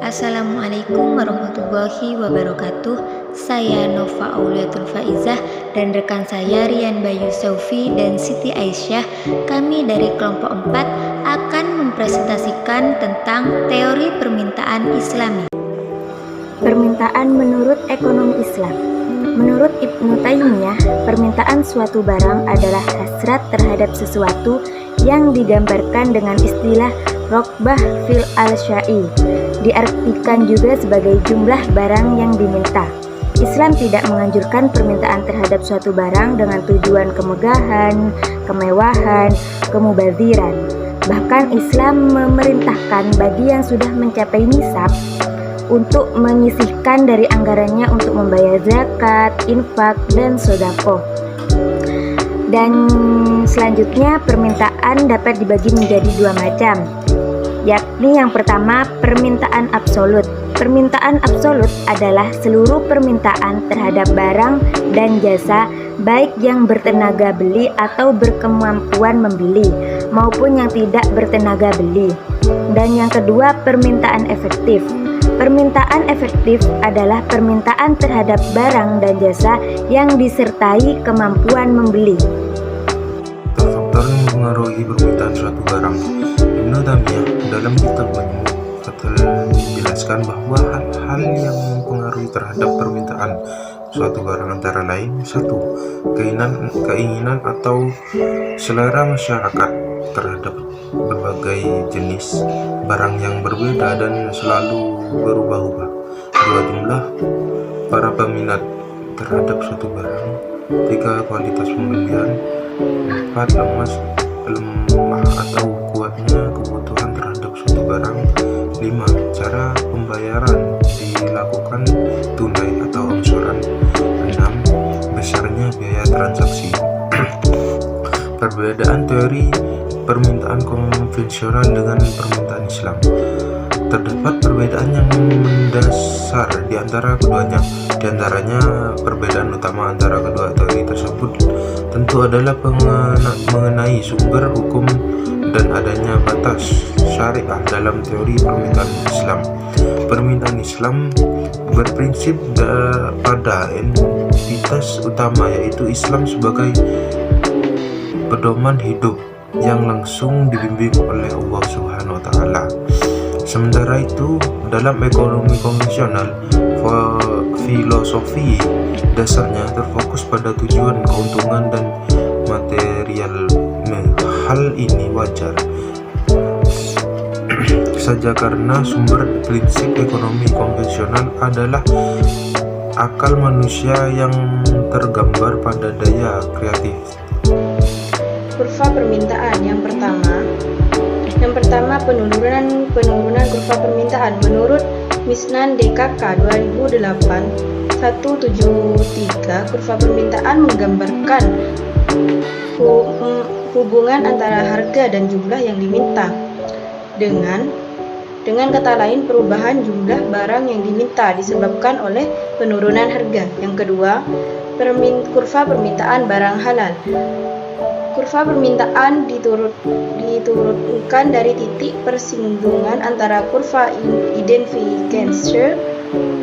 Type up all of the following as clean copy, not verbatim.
Assalamualaikum warahmatullahi wabarakatuh. Saya Nova Auliatul Faizah dan rekan saya Rian Bayu Saufi dan Siti Aisyah. Kami dari kelompok 4 akan mempresentasikan tentang teori permintaan Islami. Permintaan menurut ekonomi Islam. Menurut Ibnu Taimiyah, permintaan suatu barang adalah hasrat terhadap sesuatu yang digambarkan dengan istilah rogbah fil al-syai. Diartikan juga sebagai jumlah barang yang diminta. Islam tidak menganjurkan permintaan terhadap suatu barang dengan tujuan kemegahan, kemewahan, kemubaziran. Bahkan Islam memerintahkan bagi yang sudah mencapai nisab untuk menyisihkan dari anggarannya untuk membayar zakat, infak, dan sedekah. Dan selanjutnya permintaan dapat dibagi menjadi dua macam, yakni yang pertama permintaan absolut. Permintaan absolut adalah seluruh permintaan terhadap barang dan jasa, baik yang bertenaga beli atau berkemampuan membeli maupun yang tidak bertenaga beli. Dan yang kedua permintaan efektif. Permintaan efektif adalah permintaan terhadap barang dan jasa yang disertai kemampuan membeli. Faktor yang mempengaruhi permintaan suatu barang. Ibnu Taimiyah dalam kitab Majmu' menjelaskan bahwa hal-hal yang mempengaruhi terhadap permintaan suatu barang antara lain: 1. Keinginan atau selera masyarakat terhadap berbagai jenis barang yang berbeda dan selalu berubah-ubah. 2. Jumlah para peminat terhadap suatu barang. 3. Kualitas pembelian. 4. Lemah atau kuatnya kebutuhan terhadap suatu barang. 5. Cara pembayaran dilakukan tunai atau angsuran. 6. Besarnya biaya transaksi. Perbedaan teori permintaan konvensional dengan permintaan Islam. Terdapat perbedaan yang mendasar di antara keduanya. Di antaranya perbedaan utama antara kedua teori tersebut tentu adalah mengenai sumber hukum dan adanya batas syariah dalam teori permintaan Islam. Permintaan Islam berprinsip pada entitas utama, yaitu Islam sebagai pedoman hidup yang langsung dibimbing oleh Allah Subhanahu wa taala. Sementara itu, dalam ekonomi konvensional, filosofi dasarnya terfokus pada tujuan, keuntungan, dan materialisme. Hal ini wajar saja karena sumber prinsip ekonomi konvensional adalah akal manusia yang tergambar pada daya kreatif. Kurva permintaan yang pertama penurunan kurva permintaan menurut Misnan DKK 2008 173. Kurva permintaan menggambarkan hubungan antara harga dan jumlah yang diminta. Dengan kata lain, perubahan jumlah barang yang diminta disebabkan oleh penurunan harga. Yang kedua, kurva permintaan barang halal. Kurva permintaan diturunkan dari titik persinggungan antara kurva identification,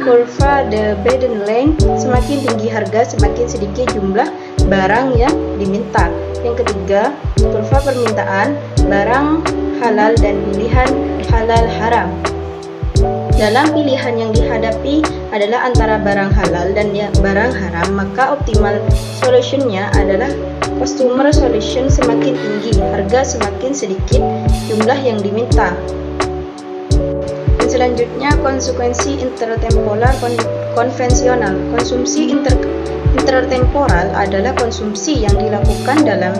kurva the bidden length. Semakin tinggi harga, semakin sedikit jumlah barang yang diminta. Yang ketiga, kurva permintaan barang halal dan pilihan halal haram. Dalam pilihan yang dihadapi adalah antara barang halal dan barang haram, maka optimal solutionnya adalah customer solution. Semakin tinggi harga, semakin sedikit jumlah yang diminta. Dan selanjutnya, konsekuensi intertemporal konvensional. Konsumsi intertemporal adalah konsumsi yang dilakukan dalam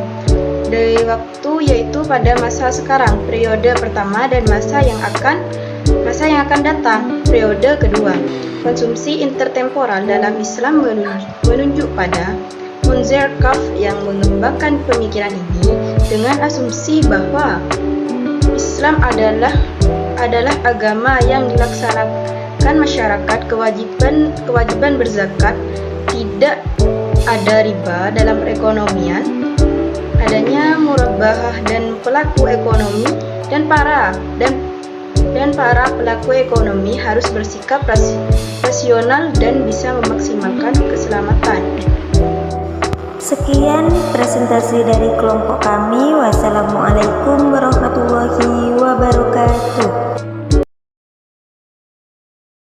waktu, yaitu pada masa sekarang, periode pertama, dan masa yang akan datang, periode kedua. Konsumsi intertemporal dalam Islam menunjuk pada Munzer Kaf yang mengembangkan pemikiran ini dengan asumsi bahwa Islam adalah agama yang dilaksanakan masyarakat, kewajiban berzakat, tidak ada riba dalam perekonomian, adanya murabahah dan pelaku ekonomi dan dan para pelaku ekonomi harus bersikap rasional dan bisa memaksimalkan keselamatan. Sekian presentasi dari kelompok kami. Wassalamualaikum warahmatullahi